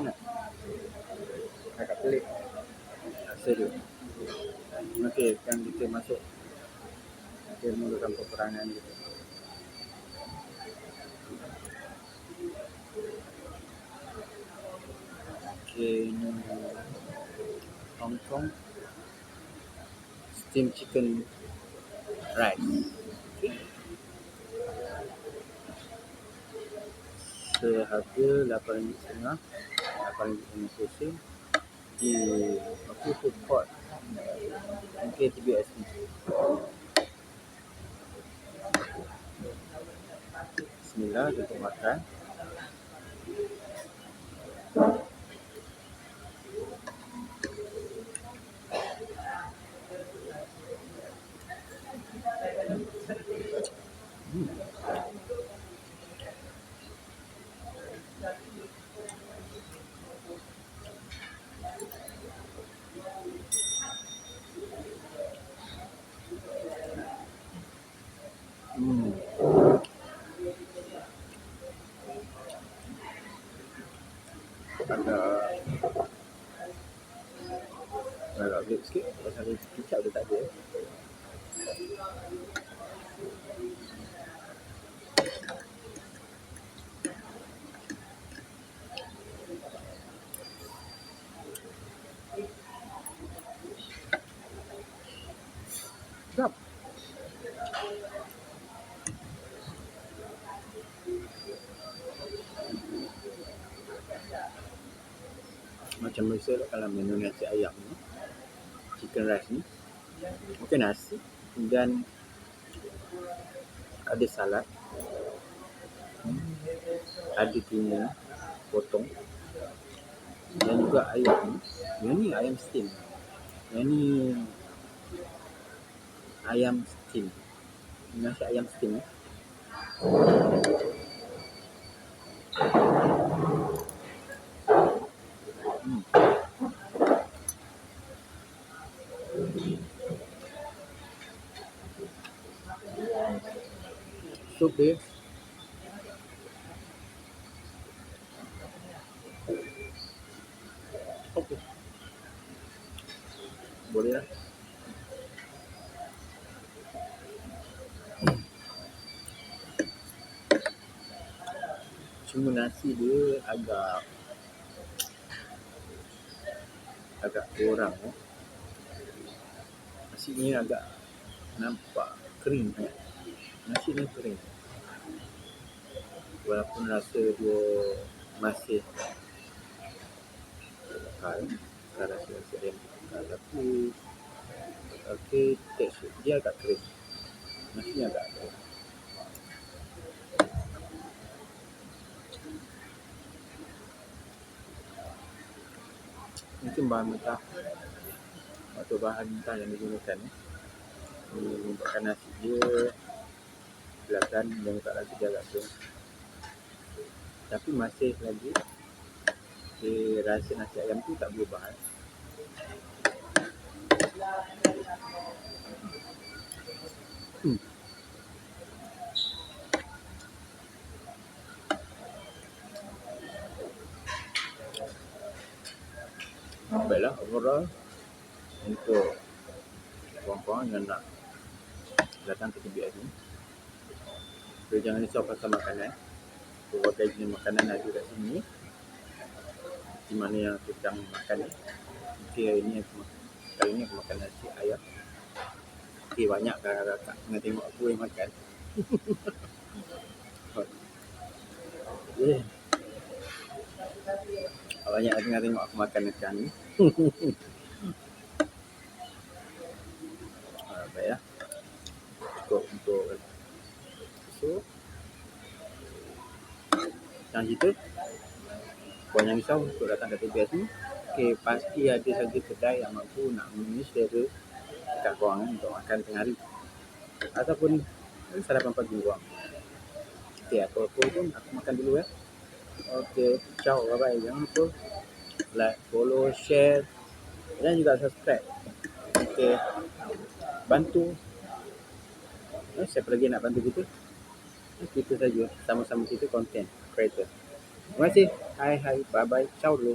nak. Agak pelik rasa dia. Okey, sekarang kita masuk. Kita mulakan peperangan kita. Okey, ini Hong Kong steam chicken rice. Okay. Seharga RM8.50, RM8.50 di food court MKTBS ni. Bismillah, kita makan. Agak gelap sikit pasal kicap dia tak ada. Sedap. Macam biasa kalau menu nasi ayam ni, chicken rice ni, mungkin nasi dan ada salad, ada timun potong, dan juga ayam. Yang ni ayam steam. Yang ni ayam steam. Nasi ayam steam. Sup dia okey, boleh lah. Cuma nasi dia agak kurang. Nasi ni agak nampak kering. Nasi ni kering. Walaupun rasa dia masih kekal, rasa dia kekal, tapi tekstur dia agak kering. Nasi ni agak kering. Mungkin bahan mentah atau bahan mentah yang digunakan membuatkan nasi dia kelihatan yang tak lagi dia agak kering. Tapi masih lagi rasa nasi ayam tu tak berubah. Baiklah, overall untuk puan-puan yang nak datang ke TBS ni, so, jangan risau pasal makanan. Berbagai jenis makanan ada kat sini. Di mana yang sedang makan ni. Kali ni aku makan nasi ayam. Banyak kakak tengah tengok aku yang makan. Banyak tengah tengok aku makan sekarang ni. Baiklah, cukup untuk so jangan cerita korang jangan risau untuk datang ke TBS ni. Pasti ada saja kedai yang mampu nak memenuhi selera dekat korang untuk makan tengah hari ataupun sarapan pagi korang. Apa-apa pun aku makan dulu ya. Ciao, bye-bye. Jangan lupa like, follow, share dan juga subscribe. Bantu. Siapa lagi nak bantu kita? Kita saja sama-sama kita content creator. Terima kasih. Hai, hai. Bye-bye. Ciao dulu.